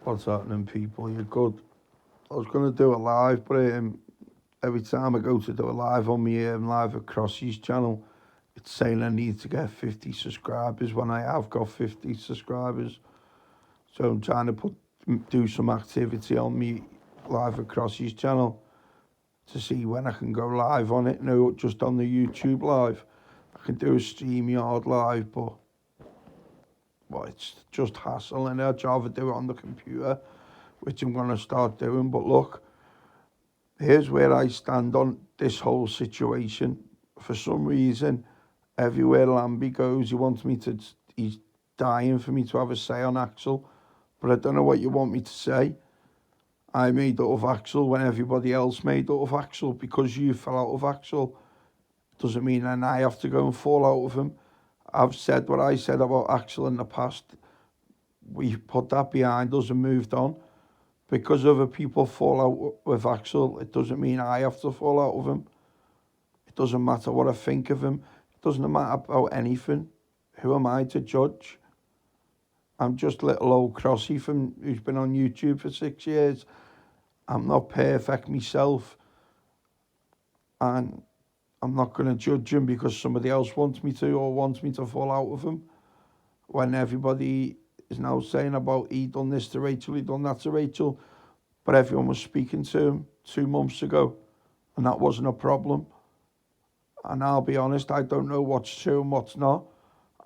What's happening, people? You're good. I was going to do a live, but every time I go to do a live on my live across his channel, it's saying I need to get 50 subscribers when I have got 50 subscribers. So I'm trying to do some activity on me live across his channel to see when I can go live on it. No, just on the YouTube live. I can do a StreamYard live, but well, it's just hassle, and I'd rather do it on the computer, which I'm going to start doing. But look, here's where I stand on this whole situation. For some reason, everywhere Lambie goes, he wants me to, he's dying for me to have a say on Axel, but I don't know what you want me to say. I made up of Axel when everybody else made up of Axel. Because you fell out of Axel doesn't mean then I have to go and fall out of him. I've said what I said about Axel in the past. We put that behind us and moved on. Because other people fall out with Axel, it doesn't mean I have to fall out of him. It doesn't matter what I think of him. It doesn't matter about anything. Who am I to judge? I'm just little old Crossy from who's been on YouTube for 6 years. I'm not perfect myself, and I'm not going to judge him because somebody else wants me to or wants me to fall out with him. When everybody is now saying about he done this to Rachel, he done that to Rachel, but everyone was speaking to him 2 months ago, and that wasn't a problem. And I'll be honest, I don't know what's true and what's not.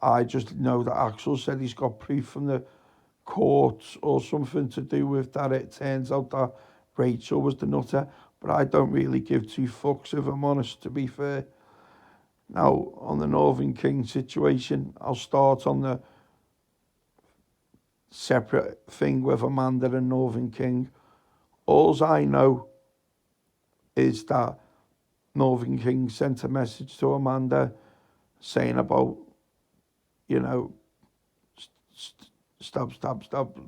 I just know that Axel said he's got proof from the courts or something to do with that. It turns out that Rachel was the nutter, but I don't really give two fucks, if I'm honest, to be fair. Now, on the Northern King situation, I'll start on the separate thing with Amanda and Northern King. All I know is that Northern King sent a message to Amanda saying about, you know, stop,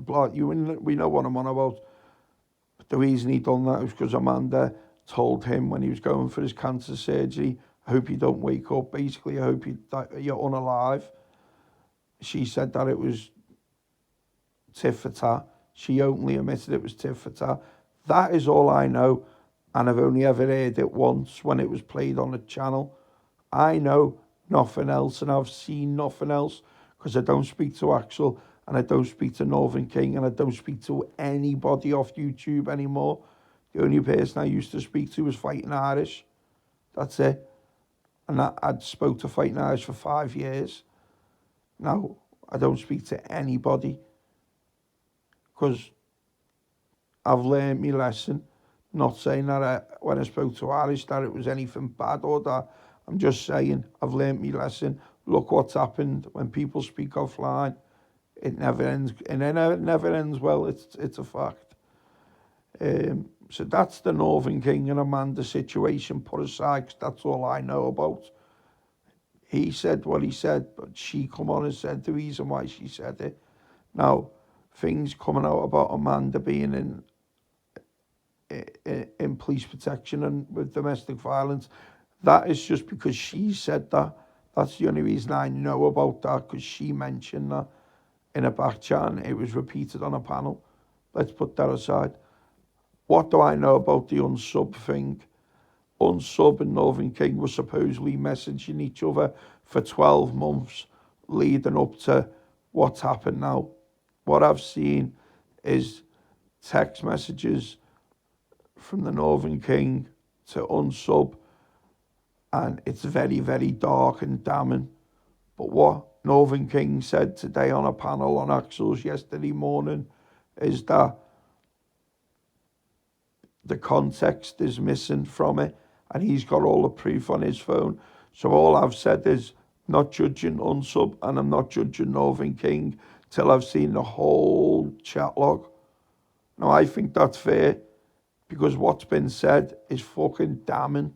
blah. We know what I'm on about. But the reason he done that was because Amanda told him when he was going for his cancer surgery, I hope you don't wake up. Basically, I hope you're unalive. She said that it was tit for tat. She openly admitted it was tit for tat. That is all I know, and I've only ever heard it once when it was played on a channel. I know nothing else, and I've seen nothing else, because I don't speak to Axel, and I don't speak to Northern King, and I don't speak to anybody off YouTube anymore. The only person I used to speak to was Fighting Irish. That's it. And I'd spoke to Fighting Irish for 5 years. Now, I don't speak to anybody, because I've learned my lesson. Not saying that when I spoke to Irish that it was anything bad or that. I'm just saying I've learned my lesson. Look what's happened when people speak offline. It never ends. And it never ends well. It's a fact. So that's the Northern King and Amanda situation put aside, 'cause that's all I know about. He said what he said, but she come on and said the reason why she said it. Now, things coming out about Amanda being in police protection and with domestic violence, that is just because she said that. That's the only reason I know about that, because she mentioned that in a back chat and it was repeated on a panel. Let's put that aside. What do I know about the unsub thing? Unsub and Northern King were supposedly messaging each other for 12 months leading up to what's happened now. What I've seen is text messages from the Northern King to Unsub, and it's very, very dark and damning. But what Northern King said today on a panel on Axel's yesterday morning is that the context is missing from it, and he's got all the proof on his phone. So all I've said is not judging Unsub, and I'm not judging Northern King till I've seen the whole chat log. Now, I think that's fair, because what's been said is fucking damning.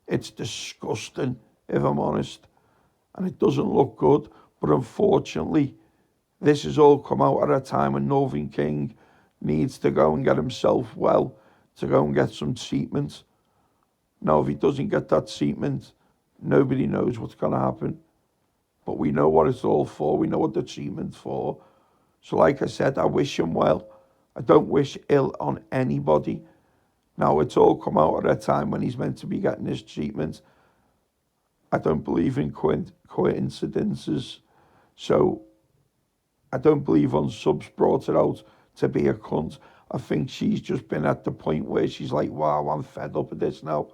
It's disgusting, if I'm honest, and it doesn't look good. But unfortunately, this has all come out at a time when Northern King needs to go and get himself well, to go and get some treatment. Now, if he doesn't get that treatment, nobody knows what's going to happen. But we know what it's all for. We know what the treatment's for. So like I said, I wish him well. I don't wish ill on anybody. Now, it's all come out at a time when he's meant to be getting his treatment. I don't believe in coincidences. So I don't believe Unsub's brought it out to be a cunt. I think she's just been at the point where she's like, wow, I'm fed up with this now.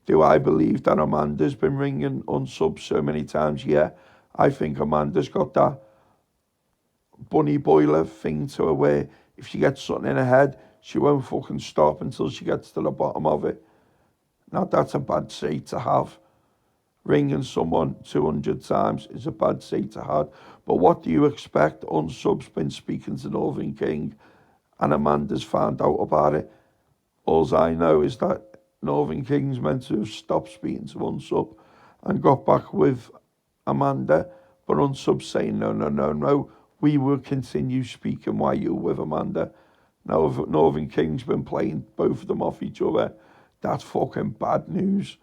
Do I believe that Amanda's been ringing Unsub so many times? Yeah. I think Amanda's got that bunny boiler thing to her where if she gets something in her head, she won't fucking stop until she gets to the bottom of it. Now, that's a bad trait to have. Ringing someone 200 times is a bad trait to have. But what do you expect? Unsub's been speaking to Northern King and Amanda's found out about it. All I know is that Northern King's meant to have stopped speaking to Unsub and got back with Amanda. But Unsub's saying, no, we will continue speaking while you're with Amanda. Now, if Northern King's been playing both of them off each other, that's fucking bad news.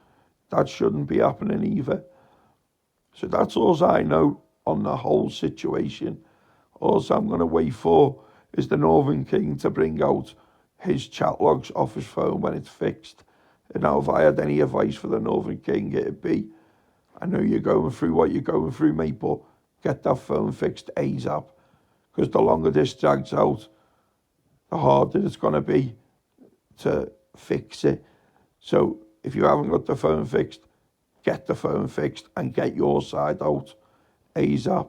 That shouldn't be happening either. So that's all I know on the whole situation. All I'm going to wait for is the Northern King to bring out his chat logs off his phone when it's fixed. And now, if I had any advice for the Northern King, it'd be, I know you're going through what you're going through, mate, but get that phone fixed ASAP. Because the longer this drags out, the harder it's going to be to fix it. So if you haven't got the phone fixed, get the phone fixed and get your side out ASAP.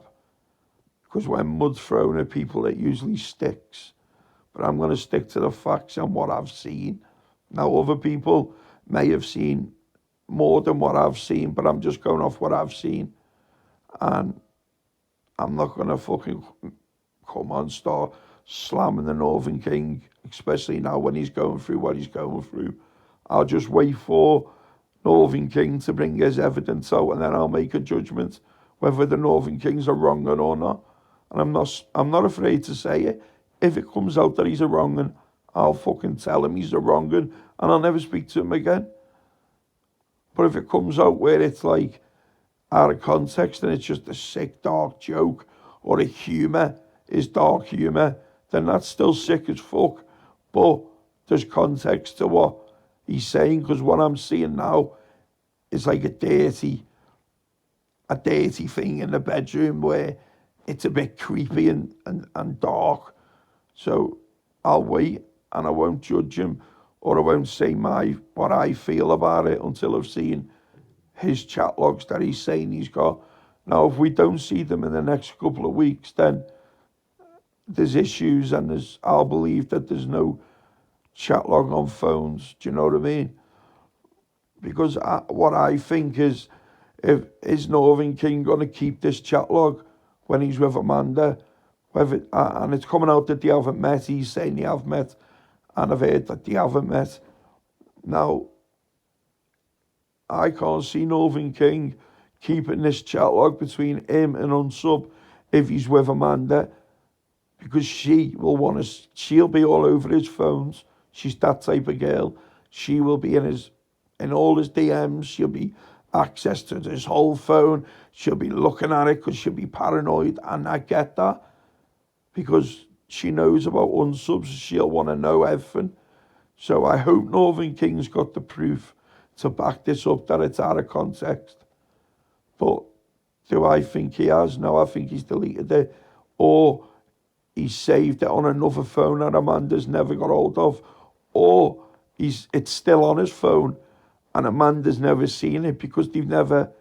Because when mud's thrown at people, it usually sticks. But I'm going to stick to the facts and what I've seen. Now, other people may have seen more than what I've seen, but I'm just going off what I've seen. And I'm not going to fucking come on, start slamming the Northern King, especially now when he's going through what he's going through. I'll just wait for Northern King to bring his evidence out, and then I'll make a judgment whether the Northern Kings are wrong or not. And I'm not afraid to say it. If it comes out that he's a wrong un, I'll fucking tell him he's a wrong un, and I'll never speak to him again. But if it comes out where it's like out of context and it's just a sick, dark joke, or a humour is dark humour, then that's still sick as fuck. But there's context to what he's saying, because what I'm seeing now is like a dirty thing in the bedroom where it's a bit creepy and dark. So I'll wait and I won't judge him, or I won't say what I feel about it until I've seen his chat logs that he's saying he's got. Now, if we don't see them in the next couple of weeks, then there's issues, and I'll believe that there's no chat log on phones. Do you know what I mean? Because what I think is, is Northern King going to keep this chat log when he's with Amanda? And it's coming out that they haven't met. He's saying they have met, and I've heard that they haven't met. Now, I can't see Northern King keeping this chat log between him and Unsub if he's with Amanda, because she'll be all over his phones. She's that type of girl. She will be in all his DMs. She'll be access to his whole phone. She'll be looking at it because she'll be paranoid, and I get that, because she knows about Unsubs. She'll want to know everything. So I hope Northern King's got the proof to back this up that it's out of context. But do I think he has? No, I think he's deleted it. Or he's saved it on another phone that Amanda's never got hold of. Or it's still on his phone and Amanda's never seen it because they've never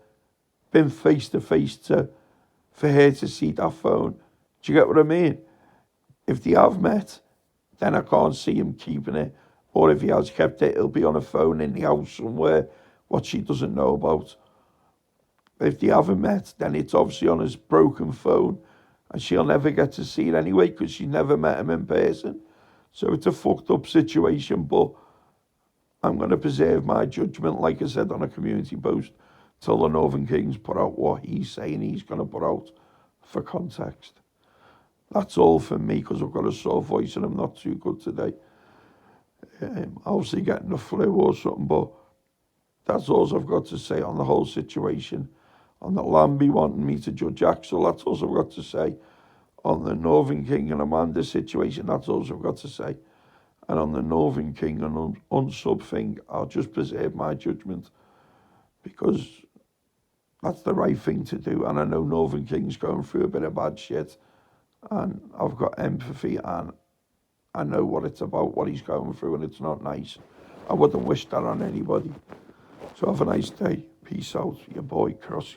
been face to face for her to see that phone. Do you get what I mean? If they have met, then I can't see him keeping it. Or if he has kept it, it'll be on a phone in the house somewhere, what she doesn't know about. If they haven't met, then it's obviously on his broken phone, and she'll never get to see it anyway because she never met him in person. So it's a fucked up situation, but I'm going to preserve my judgment, like I said on a community post, till the Northern King's put out what he's saying he's going to put out for context. That's all for me, because I've got a sore voice and I'm not too good today. Obviously getting the flu or something, but that's all I've got to say on the whole situation. On the Lambie wanting me to judge Axel, that's all I've got to say. on the Northern King and Amanda situation, that's all I've got to say. And on the Northern King and Unsub thing, I'll just preserve my judgment because that's the right thing to do. And I know Northern King's going through a bit of bad shit, and I've got empathy, and I know what it's about, what he's going through, and it's not nice. I wouldn't wish that on anybody. So have a nice day. Peace out, your boy Crossy.